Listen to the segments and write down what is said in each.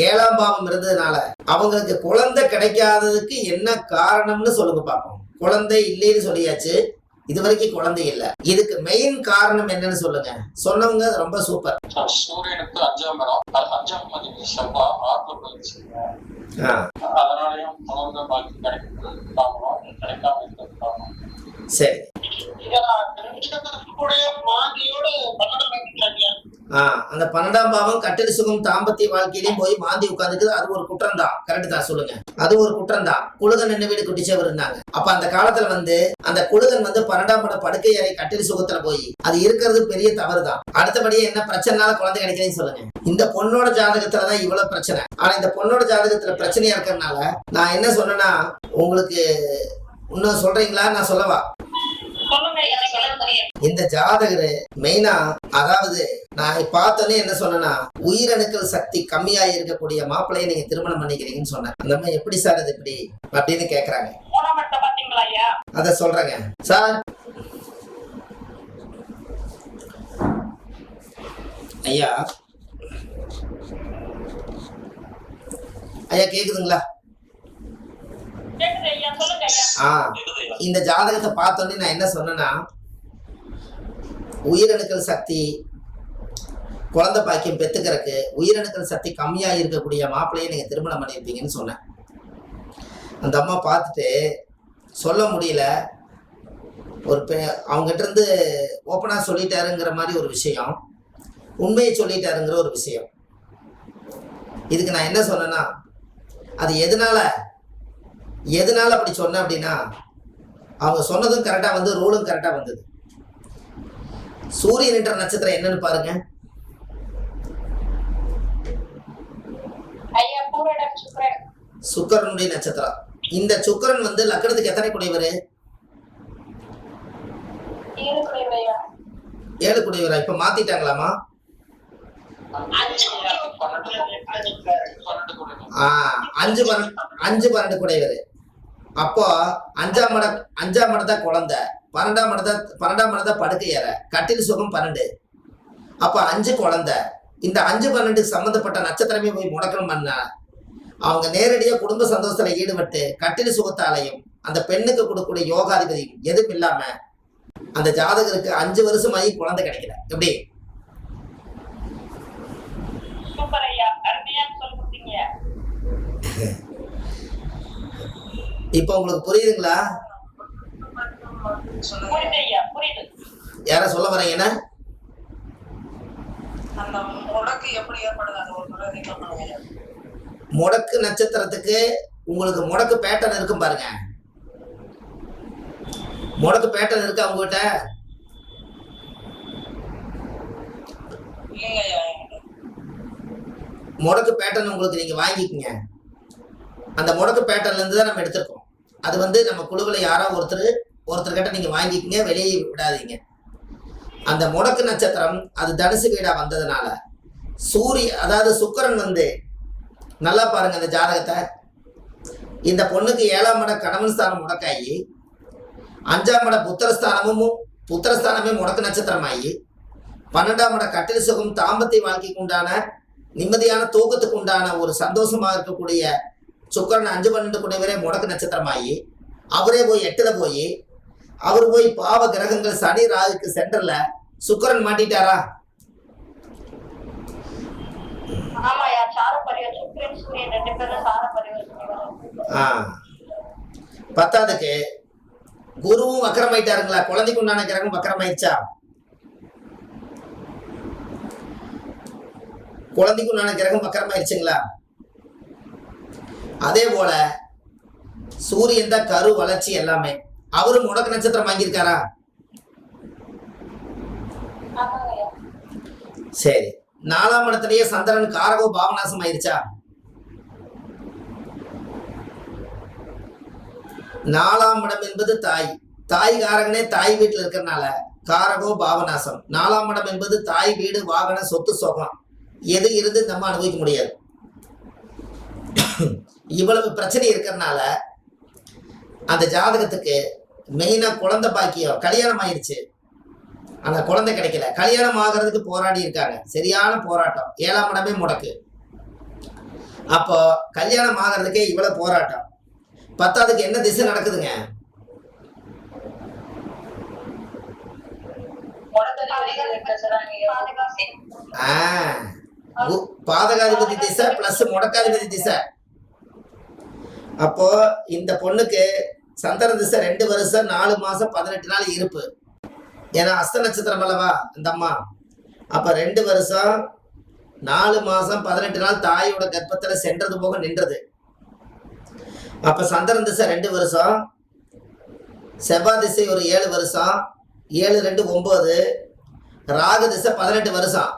7ஆம் பாவம் இருந்ததுனால அவங்களுக்கு குழந்தை கிடைக்காததுக்கு என்ன காரணம்னு சொல்லுங்க பார்ப்போம். குழந்தை இல்லைன்னு சொல்லியாச்சு, இது வரைக்கும் குழந்தை இல்ல. இதுக்கு மெயின் காரணம் என்னன்னு சொல்லுங்க. சொன்னவங்க ரொம்ப சூப்பர். சூரியனுக்கு 5ஆம் இடம், 5ஆம் அதிபதி செவ்வாய் 6ல போயிடுச்சு. அதனாலயும் குழந்தை பாக்கி கிடைக்காம இருக்கிறது. சரி, அந்த 12ஆம் பாவம் கட்டில் சுகம் தாம்பத்திய வாழ்க்கையிலையும் போய் மாந்தி உட்காந்துக்குது. அது ஒரு குற்றம் தான். கரெக்ட் தான், சொல்லுங்க. அது ஒரு குற்றம் தான். குழுகன் என்ன வீடு குட்டிச்சவர் இருந்தாங்க. அப்ப அந்த காலத்துல அந்த குழுகன் 12ஆம் இடம் படுக்கை அறை கட்டில் சுகத்துல போய் அது இருக்கிறது பெரிய தவறு தான். அடுத்தபடியே என்ன பிரச்சனைனால குழந்தை கிடைக்கலன்னு சொல்லுங்க. இந்த பொண்ணோட ஜாதகத்துலதான் இவ்வளவு பிரச்சனை. ஆனா இந்த பொண்ணோட ஜாதகத்துல பிரச்சனையா இருக்கிறதுனால நான் என்ன சொன்னேன்னா, உங்களுக்கு இன்னும் சொல்றீங்களா? நான் சொல்லவா? இந்த ஜாதகரு மெயினா, அதாவது நான் பார்த்தோன்னே என்ன சொன்னா, உயிரணுக்கள் சக்தி கம்மியா இருக்கக்கூடிய மாப்பிள்ளைய நீங்க திருமணம் பண்ணிக்கிறீங்கன்னு சொன்னேன். அந்த மாதிரி எப்படி சார் அது எப்படி அப்படின்னு கேக்குறாங்க. அத சொல்றேங்க சார். ஐயா ஐயா கேக்குதுங்களா? இந்த ஜாதகத்தை பார்த்தோன்னே நான் என்ன சொன்னேன்னா, உயிரணுக்கள் சக்தி குழந்தை பாக்கியம் பெத்துக்கிறதுக்கு உயிரணுக்கள் சக்தி கம்மியா இருக்கக்கூடிய மாப்பிள்ளையை நீங்க திருமணம் பண்ணியிருப்பீங்கன்னு சொன்னேன். அந்த அம்மா பார்த்துட்டு சொல்ல முடியல, ஒரு அவங்ககிட்ட இருந்து ஓப்பனா சொல்லிட்டாருங்கிற மாதிரி ஒரு விஷயம், உண்மையை சொல்லிட்டாருங்கிற ஒரு விஷயம். இதுக்கு நான் என்ன சொன்னேன்னா, அது எதனால அப்படி சொன்னேன் அப்படின்னா, அவங்க சொன்னதும் கரெக்டா ரூலும் கரெக்டா வந்தது. சூரியன் என்ற நட்சத்திரம் என்னன்னு பாருங்க. சுக்கரனுடைய நட்சத்திரம். இந்த சுக்கரன் லக்னத்துக்கு எத்தனை குடையவர்? 7 குடையவரா? இப்ப மாத்திட்டாங்களாமா? 5 குடையவர். அப்போ 5ஆம் இடம் தான் குழந்தை, 12ஆம் இடம் தான் படுக்கை அறை, கட்டில் சுகம் 12. அப்ப 5 குழந்தை. இந்த 5, 12 சம்பந்தப்பட்ட நட்சத்திரமே போய் முடக்கம் பண்ண அவங்க நேரடியா குடும்ப சந்தோஷத்துல ஈடுபட்டு கட்டில் சுகத்தாலையும் அந்த பெண்ணுக்கு கொடுக்கக்கூடிய யோகாதிபதியும் எதுவும் இல்லாம அந்த ஜாதகருக்கு 5 வருஷமாயி குழந்தை கிடைக்கல. எப்படி? இப்ப உங்களுக்கு புரியுதுங்களா? யார சொல்ல வரீங்க? முடக்கு நட்சத்திரத்துக்கு உங்களுக்கு முடக்கு பேட்டர்ன் இருக்கும் பாருங்க. முடக்கு பேட்டர்ன் இருக்கு அவங்ககிட்ட? முடக்கு பேட்டர்ன் உங்களுக்கு நீங்க வாங்கிக்கங்க. அந்த முடக்கு பேட்டர்ன்ல இருந்து தான் நம்ம எடுத்திருக்கோம். அது நம்ம குழுவில் யாரோ ஒருத்தர்கிட்ட நீங்க வாங்கிக்கங்க, வெளியே விடாதீங்க. அந்த முடக்கு நட்சத்திரம் அது தனுசு வீடா வந்ததுனால அதாவது சுக்கிரன் நல்லா பாருங்க அந்த ஜாதகத்தை. இந்த பொண்ணுக்கு 7ஆம் இடம் கணவன் ஸ்தானம் முடக்காயி, 5ஆம் இடம் புத்திரஸ்தானமே முடக்கு நட்சத்திரமாயி, 12ஆம் இடம் கட்டில் சுகம் தாம்பத்திய வாழ்க்கைக்கு உண்டான நிம்மதியான தூக்கத்துக்கு உண்டான ஒரு சந்தோஷமா இருக்கக்கூடிய சுக்கரன் 5, 12 குடைவரே முடக்கு நட்சத்திரமாயி, அவரே போய் 8ல போய் அவரு போய் பாவ கிரகங்கள் சனி ராகுக்கு சென்டர்ல சுக்கரன் மாட்டிட்டாரா? பத்தாவதுக்கு குருவும் வக்கரமாயிட்டாருங்களா? குழந்தைக்கு உண்டான கிரகம் வக்கரமாயிடுச்சா? குழந்தைக்கு உண்டான கிரகம் வக்கரமாயிடுச்சுங்களா? அதே போல சூரியன் தான் கரு வளர்ச்சி எல்லாமே. அவரும் முடக்கு நட்சத்திரம் வாங்கியிருக்காரா? சரி. 4ஆம் இடத்திலேயே சந்திரன் காரகோ பாவநாசம் ஆயிருச்சா? 4ஆம் இடம் என்பது தாய் காரகனே தாய் வீட்டுல இருக்கிறதுனால காரகோ பாவநாசம். 4ஆம் இடம் என்பது தாய் வீடு, வாகன, சொத்து, சுகம் எது இருந்து நம்ம அனுபவிக்க முடியாது. இவ்வளவு பிரச்சனை இருக்கிறதுனால அந்த ஜாதகத்துக்கு மெயினா குழந்தை பாக்கியம், கல்யாணம் ஆயிடுச்சு ஆனா குழந்தை கிடைக்கல. கல்யாணம் ஆகிறதுக்கு போராடி இருக்காங்க, சரியான போராட்டம். 7ஆம் இடமே முடக்கு. அப்போ கல்யாணம் ஆகிறதுக்கே இவ்வளவு போராட்டம், பத்தாவதுக்கு என்ன திசை நடக்குதுங்க? பாதகாதிபதி திசை பிளஸ் முடக்காதிபதி திசை. அப்போ இந்த பொண்ணுக்கு சந்திர திசை 2 வருஷம் 4 மாசம் 18 நாள் இருப்பு. ஏன்னா அஸ்த நட்சத்திரம் அல்லவா இந்த அம்மா. அப்ப 2 வருஷம் 4 மாசம் 18 நாள் தாயோட கர்ப்பத்துல சென்றது போக நின்றது. அப்ப சந்திரன் திசை 2 வருஷம், செவ்வாய் திசை ஒரு 7 வருஷம், 7 2 9, ராகு திசை 18 வருஷம்.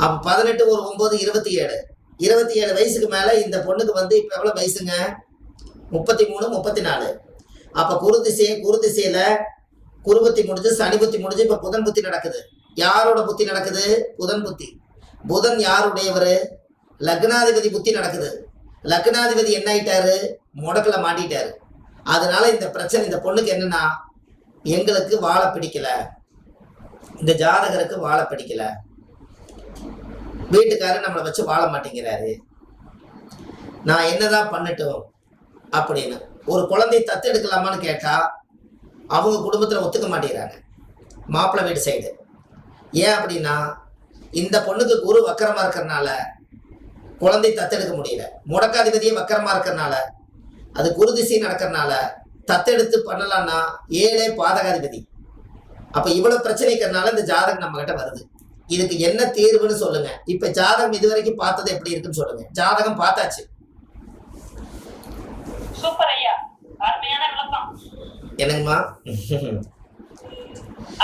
அப்ப 18 ஒரு 9 27. 27 வயசுக்கு மேல இந்த பொண்ணுக்கு வந்து இப்ப எவ்வளவு வயசுங்க? 33 34. அப்ப குரு திசையில குரு புத்தி முடிஞ்சு சனி புத்தி முடிஞ்சு இப்ப புதன் புத்தி நடக்குது. யாரோட புத்தி நடக்குது? புதன் புத்தி. புதன் யாருடையவர்? லக்னாதிபதி புத்தி நடக்குது. லக்னாதிபதி என்ன ஆயிட்டாரு? முடக்குல மாட்டிட்டாரு. அதனால இந்த பிரச்சனை இந்த பொண்ணுக்கு என்னன்னா, எங்களுக்கு வாழ பிடிக்கல, இந்த ஜாதகருக்கு வாழ பிடிக்கல, வீட்டுக்காரர் நம்மளை வச்சு வாழ மாட்டேங்கிறாரு, நான் என்னதான் பண்ணட்டும் அப்படின்னு. ஒரு குழந்தை தத்து எடுக்கலாமான்னு கேட்டா அவங்க குடும்பத்துல ஒத்துக்க மாட்டேங்கிறாங்க, மாப்பிள்ளை வீட்டு சைடு. ஏன் அப்படின்னா இந்த பொண்ணுக்கு குரு வக்கரமா இருக்கிறனால குழந்தை தத்தெடுக்க முடியல. முடக்காதிபதியே வக்கரமா இருக்கிறனால, அது குரு திசை நடக்கிறனால தத்தெடுத்து பண்ணலாம்னா 7 பாதகாதிபதி. அப்ப இவ்வளவு பிரச்சனை இருக்கிறனால இந்த ஜாதகம் நம்ம கிட்ட வருது. இதுக்கு என்ன தீர்வுன்னு சொல்லுங்க. இப்ப ஜாதகம் இதுவரைக்கும் பார்த்தது எப்படி இருக்குன்னு சொல்லுங்க. ஜாதகம் பார்த்தாச்சு. சூப்பர் ஐயா, அருமையான விளக்கம். என்னங்கம்மா?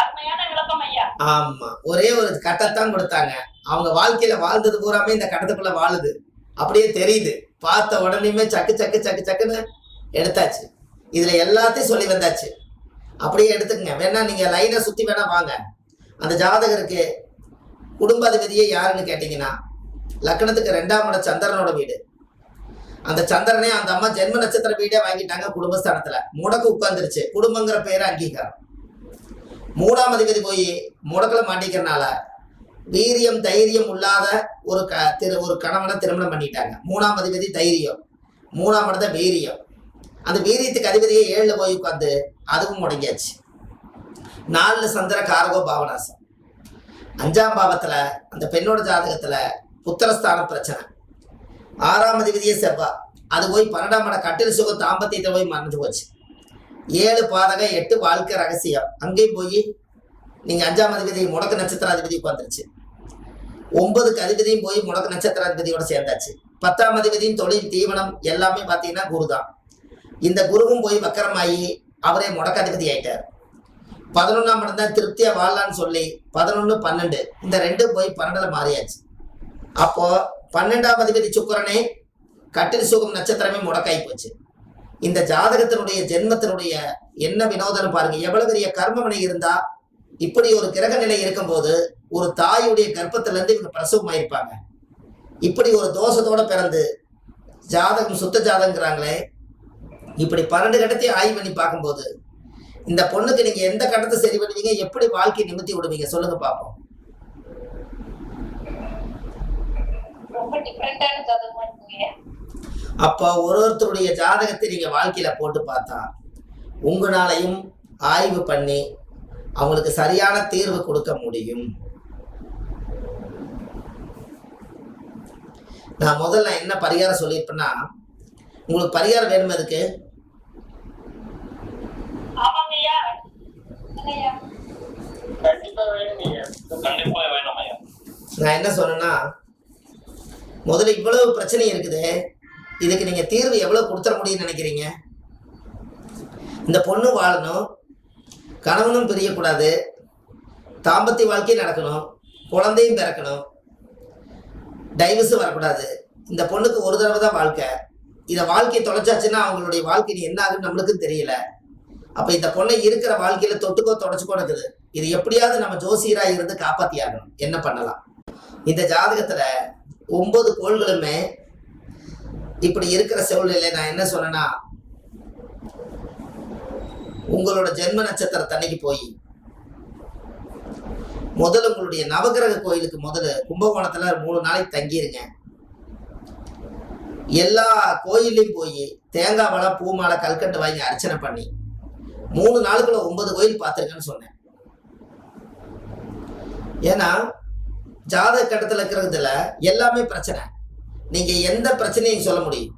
அருமையான விளக்கம் ஐயா. ஆமா, ஒரே ஒரு கட்டத்தான் கொடுத்தாங்க. அவங்க வாழ்க்கையில வாழ்ந்தது பூராமே இந்த கட்டத்துக்குள்ள வாழுது, அப்படியே தெரியுது. பார்த்த உடனேயுமே சக்கு சக்கு சக்கு சக்குன்னு எடுத்தாச்சு. இதுல எல்லாத்தையும் சொல்லி வந்தாச்சு. அப்படியே எடுத்துக்கங்க. வேணா நீங்க லைனை சுத்தி வேணா வாங்க. அந்த ஜாதகருக்கு குடும்பாதிபதியே யாருன்னு கேட்டீங்கன்னா, லக்னத்துக்கு 2ஆம் இடம் சந்திரனோட வீடு. அந்த சந்திரனே அந்த அம்மா ஜென்ம நட்சத்திர வீடே வாங்கிட்டாங்க குடும்பஸ்தானத்துல. முடக்கு உட்கார்ந்துருச்சு, குடும்பங்கிற பேரை அங்கீகாரம். 3ஆம் அதிபதி போய் முடக்குல மாட்டிக்கிறனால வீரியம் தைரியம் இல்லாத ஒரு கணவனை திருமணம் பண்ணிட்டாங்க. 3ஆம் அதிபதி தைரியம், 3ஆம் இடத்த வீரியம். அந்த வீரியத்துக்கு அதிபதியை 7ல போய் உட்காந்து அதுவும் முடங்கியாச்சு. 4 சந்திர காரகோ பாவனாசம். 5ஆம் பாவத்துல அந்த பெண்ணோட ஜாதகத்துல புத்திரஸ்தான பிரச்சனை. 6ஆம் அதிபதியே செவ்வாய், அது போய் 12ஆம் இடம் கட்டில் சுகம் தாம்பத்தியத்தை போய் மறைஞ்சு போச்சு. 7 பாதக 8 வாழ்க்கை ரகசியம். அங்கேயும் போய் நீங்க 5ஆம் அதிபதி முடக்கு நட்சத்திராதிபதி உட்காந்துருச்சு. 9க்கு அதிபதியும் போய் முடக்கு நட்சத்திராதிபதியோட சேர்ந்தாச்சு. 10ஆம் அதிபதியும் தொழில் தீவனம் எல்லாமே பார்த்தீங்கன்னா குரு தான். இந்த குருவும் போய் வக்கரமாயி அவரே முடக்காதிபதி ஆயிட்டார். 11ஆம் இடம் தான் திருப்தியா வாழலான்னு சொல்லி 11 12 இந்த 2 போய் 12ல மாறியாச்சு. அப்போ 12ஆம் அதிபதி சுக்கிரனே கட்டில் சுகம் நட்சத்திரமே முடக்காய் போச்சு. இந்த ஜாதகத்தினுடைய ஜென்மத்தினுடைய என்ன வினோதம் பாருங்க. எவ்வளவு பெரிய கர்மவினை இருந்தா இப்படி ஒரு கிரக நிலை இருக்கும் போது ஒரு தாயுடைய கர்ப்பத்துல இருந்து இவங்க பிரசவமாயிருப்பாங்க. இப்படி ஒரு தோஷத்தோட பிறந்து ஜாதகம் சுத்த ஜாதகங்கிறாங்களே. இப்படி 12 கட்டத்தையும் ஆய்வு பண்ணி பார்க்கும்போது இந்த பொண்ணுக்கு நீங்க எந்த கட்டத்தை சரி பண்ணுவீங்க, எப்படி வாழ்க்கை நிமித்தி விடுவீங்க சொல்லுங்க பாப்போம். ரொம்ப டிஃபரெண்டான ஜாதகமா இருக்குங்க. அப்ப ஒருத்தருடைய ஜாதகத்தை நீங்க வாழ்க்கையில போட்டு பார்த்தா உங்களாலையும் ஆய்வு பண்ணி அவங்களுக்கு சரியான தீர்வு கொடுக்க முடியும். நான் முதல்ல என்ன பரிகாரம் சொல்லியிருப்பேன்னா, உங்களுக்கு பரிகாரம் வேணும். அதுக்கு நான் என்ன சொன்னேன்னா, முதல்ல இவ்வளவு பிரச்சனை இருக்குது, இதுக்கு நீங்க தீர்வு எவ்வளவு கொடுத்துட முடியும்னு நினைக்கிறீங்க? இந்த பொண்ணு வாழணும், கணவனும் பிரியக்கூடாது, தாம்பத்திய வாழ்க்கை நடக்கணும், குழந்தையும் பிறக்கணும், டைவர்ஸும் வரக்கூடாது. இந்த பொண்ணுக்கு ஒரு தடவை தான் வாழ்க்கை. இதை வாழ்க்கையை தொலைச்சாச்சுன்னா அவங்களுடைய வாழ்க்கை என்ன ஆகுன்னு நம்மளுக்கும் தெரியல. அப்ப இந்த பொண்ணை இருக்கிற வாழ்க்கையில தொட்டுக்கோ தொடச்சுக்கோ இருக்குது. இது எப்படியாவது நம்ம ஜோசியரா இருந்து காப்பாத்தி ஆகணும். என்ன பண்ணலாம்? இந்த ஜாதகத்துல 9 கோள்களுமே இப்படி இருக்கிற சூழ்நிலை நான் என்ன சொன்னேன்னா, உங்களோட ஜென்ம நட்சத்திரத்தன்னைக்கு போய் முதல்ல உங்களுடைய நவகிரக கோயிலுக்கு முதல்ல கும்பகோணத்துல 3 நாளைக்கு தங்கிருங்க. எல்லா கோயிலையும் போய் தேங்காய் பழம் பூ மாலை கல்கண்டு வாங்கி அர்ச்சனை பண்ணி 3 நாளுக்குள்ள 9 கோயில் பார்த்துருக்கேன்னு சொன்னேன். ஏன்னா ஜாதக கட்டத்தில் இருக்கிறதுல எல்லாமே பிரச்சனை, நீங்க எந்த பிரச்சனையும் சொல்ல முடியும்.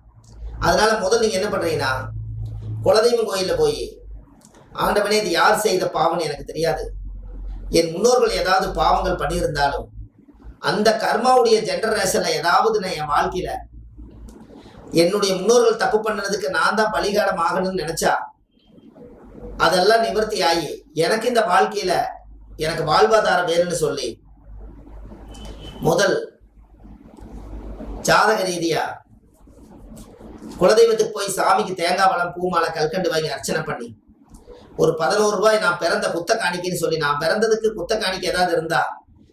அதனால முதல் நீங்க என்ன பண்றீங்கன்னா, குலதெய்வம் கோயிலில் போய் ஆண்டவனே இது யார் செய்த பாவம்னு எனக்கு தெரியாது, என் முன்னோர்கள் ஏதாவது பாவங்கள் பண்ணியிருந்தாலும் அந்த கர்மாவுடைய ஜெனரேஷன்ல ஏதாவது நான் என் வாழ்க்கையில என்னுடைய முன்னோர்கள் தப்பு பண்ணதுக்கு நான் தான் பலிகாரம் ஆகணும்னு நினைச்சா அதெல்லாம் நிவர்த்தி ஆகி எனக்கு இந்த வாழ்க்கையில எனக்கு வாழ்வாதாரம் வேணும்னு சொல்லி முதல் ஜாதக ரீதியா குலதெய்வத்துக்கு போய் சாமிக்கு தேங்காய் பழம் பூ மாலை கல்கண்டு வாங்கி அர்ச்சனை பண்ணி ஒரு 11 ரூபாய் நான் பிறந்த குத்த காணிக்கைன்னு சொல்லி, நான் பிறந்ததுக்கு குத்த காணிக்கை ஏதாவது இருந்தா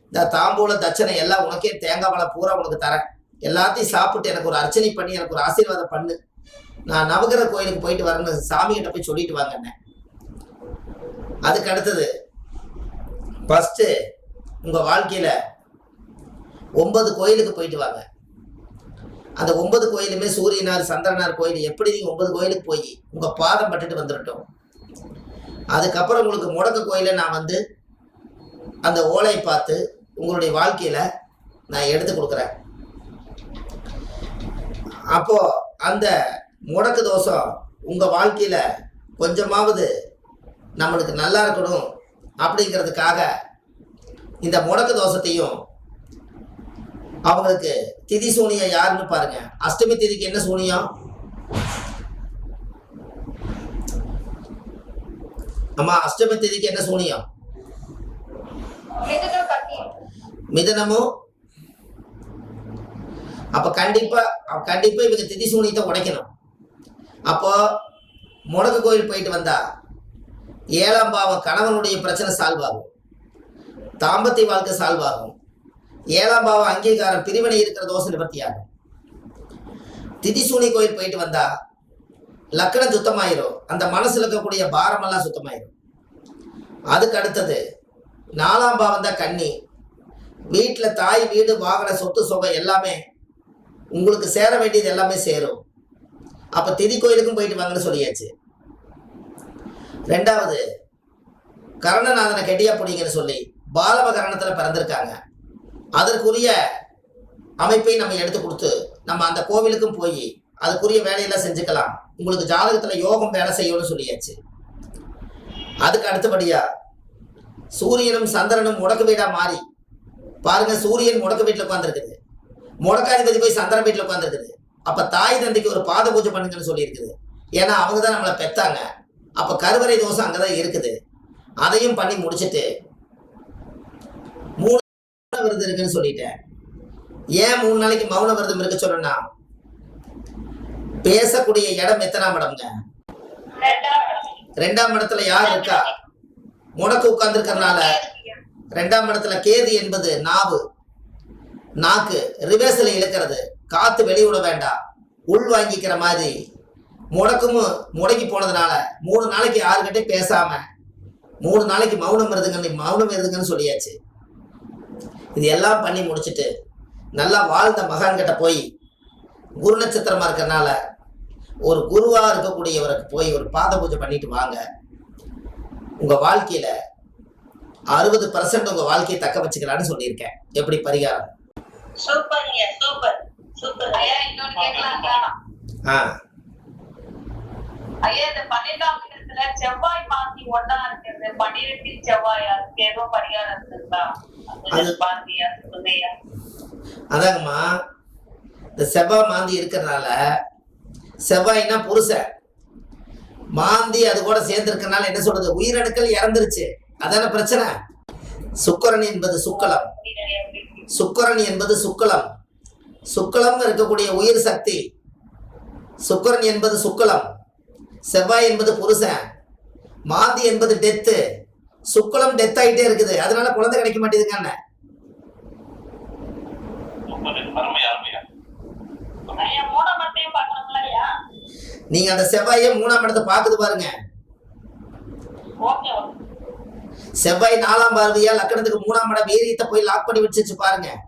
இந்த தாம்பூல தட்சணை எல்லாம் உனக்கே தேங்காய் பழம் பூரா உனக்கு தரேன், எல்லாத்தையும் சாப்பிட்டு எனக்கு ஒரு அர்ச்சனை பண்ணி எனக்கு ஒரு ஆசீர்வாதம் பண்ணு, நான் நவகிரக கோயிலுக்கு போயிட்டு வரேன்னு சாமி கிட்ட போய் சொல்லிட்டு வாங்க. அதுக்கு அடுத்தது ஃபர்ஸ்ட் உங்க வாழ்க்கையில 9 கோயிலுக்கு போயிட்டு வாங்க. அந்த 9 கோயிலுமே சூரியனார் சந்திரனார் கோயில் எப்படி நீங்க 9 கோயிலுக்கு போய் உங்க பாதம் பட்டுட்டு வந்துட்டோம். அதுக்கப்புறம் உங்களுக்கு முடக்க கோயில நான் வந்து அந்த ஓலை பார்த்து உங்களுடைய வாழ்க்கையில நான் எடுத்து கொடுக்குறேன். அப்போ அந்த முடக்கு தோஷம் உங்க வாழ்க்கையில கொஞ்சமாவது நம்மளுக்கு நல்லா இருக்கணும் அப்படிங்கிறதுக்காக இந்த முடக்கு தோஷத்தையும் அவங்களுக்கு திதி சூனியம் யாருன்னு பாருங்க. அஷ்டமி திதிக்கு என்ன சூனியம்? அம்மா அஷ்டமி திதிக்கு என்ன சூனியம்? மிதனமும். அப்ப கண்டிப்பா இவங்க திதி சூனியத்தை உடைக்கணும். அப்போ முடக்கு கோயில் போயிட்டு வந்தா 7ஆம் பாவம் கணவனுடைய பிரச்சனை சால்வ் ஆகும், தாம்பத்திய வாழ்க்கை சால்வ் ஆகும், 7ஆம் பாவம் அங்கீகாரம் பிரிவினை இருக்கிற தோஷம் நிவர்த்தி ஆகும். திதி சூனி கோயில் போயிட்டு வந்தா லக்கணம் சுத்தமாயிரும், அந்த மனசுல இருக்கக்கூடிய பாரமெல்லாம் சுத்தமாயிரும். அதுக்கு அடுத்தது 4ஆம் பாவம் தான் கன்னி, வீட்டுல தாய் வீடு வாகன சொத்து சுகம் எல்லாமே உங்களுக்கு சேர வேண்டியது எல்லாமே சேரும். அப்ப திதி கோயிலுக்கும் போயிட்டு வாங்கன்னு சொல்லியாச்சு. 2வது கரணநாதனை கெட்டியா பிடிங்கன்னு சொல்லி பாலவ கரணத்துல பிறந்திருக்காங்க, அதற்குரிய அமைப்பை நம்ம எடுத்து கொடுத்து நம்ம அந்த கோவிலுக்கும் போய் அதுக்குரிய வேலையெல்லாம் செஞ்சுக்கலாம். உங்களுக்கு ஜாதகத்துல யோகம் வேலை செய்யணும்னு சொல்லியாச்சு. அதுக்கு அடுத்தபடியா சூரியனும் சந்திரனும் முடக்கு வீடா மாறி பாருங்க, சூரியன் முடக்கு வீட்டுல உட்காந்துருக்குது, முடக்காதிபதி போய் சந்திரன் வீட்டுல உட்காந்துருக்குது. அப்ப தாய் தந்தைக்கு ஒரு பாத பூஜை பண்ணுங்கன்னு சொல்லி இருக்குது. ஏன்னா அவங்கதான் நம்மளை பெத்தாங்க. அப்ப கருவறை தோஷம் அங்கதான் இருக்குது. அதையும் பண்ணி முடிச்சுட்டு 3 விரதம் இருக்குன்னு சொல்லிட்டேன். ஏன் 3 நாளைக்கு மௌன விரதம் இருக்க சொல்லணும்னா, பேசக்கூடிய இடம் எத்தனாம் இடம்ங்க? 2ஆம் இடத்துல யார் இருக்கா? முடக்கு உட்கார்ந்து இருக்கிறதுனால 2ஆம் இடத்துல கேது என்பது நாவு, நாக்கு ரிவர்ஸ்ல இழுக்கிறது, காத்து வெளிவிட வேண்டாம், உள் வாங்கிக்கிற மாதிரி முடக்கி போனதுனால 3 நாளைக்கு யாருக்கிட்டே பேசாம 3 நாளைக்கு மௌனம் இருதுங்கன்னு சொல்லியாச்சு. இது எல்லாம் பண்ணி முடிச்சுட்டு நல்லா வாழ்ந்த மகான் கிட்ட போய் குரு நட்சத்திரமா இருக்கிறதுனால ஒரு குருவா இருக்கக்கூடியவருக்கு போய் ஒரு பாத பூஜை பண்ணிட்டு வாங்க. உங்க வாழ்க்கையில 60% உங்க வாழ்க்கையை தக்க வச்சுக்கலான்னு சொல்லியிருக்கேன். எப்படி பரிகாரம்? சூப்பர் சூப்பர் சூப்பர் ஐயா. இன்னொன்னு கேட்கலாம். ஐயா, இந்த 12ஆம் இடத்துல செவ்வாய் மாந்தி ஒண்ணா இருக்கிறது, 12 செவ்வாய், அதுக்கு ஏதோ பரிகாரம் இருக்குங்களா? அதாங்கம்மா, இந்த செவ்வாய் மாந்தி இருக்கிறதுனால, செவ்வாய்னா புருஷன், மாந்தி அது கூட சேர்ந்து இருக்கிறதுனால என்ன சொல்றது, உயிரணுக்கள் இறந்துருச்சு, அதான பிரச்சனை. சுக்கிரன் என்பது சுக்களம், சுக்கிரன் என்பது சுக்களம், சுக்களம் இருக்கக்கூடிய உயிர் சக்தி. சுக்கிரன் என்பது சுக்களம், செவ்வாய் என்பது புருஷன், மாந்தி என்பது டெத்து. சுக்களம் டெத் ஆயிட்டே இருக்குது, அதனால குழந்தை கிடைக்க மாட்டேங்குதுங்க. நீங்க அந்த செவ்வாயை 3ஆம் இடத்தை பாக்குது பாருங்க. செவ்வாய் 4ஆம் பார்வையா லக்கணத்துக்கு 3ஆம் இடம் வீரியத்தை போய் லாக் பண்ணி வச்சிருச்சு பாருங்க.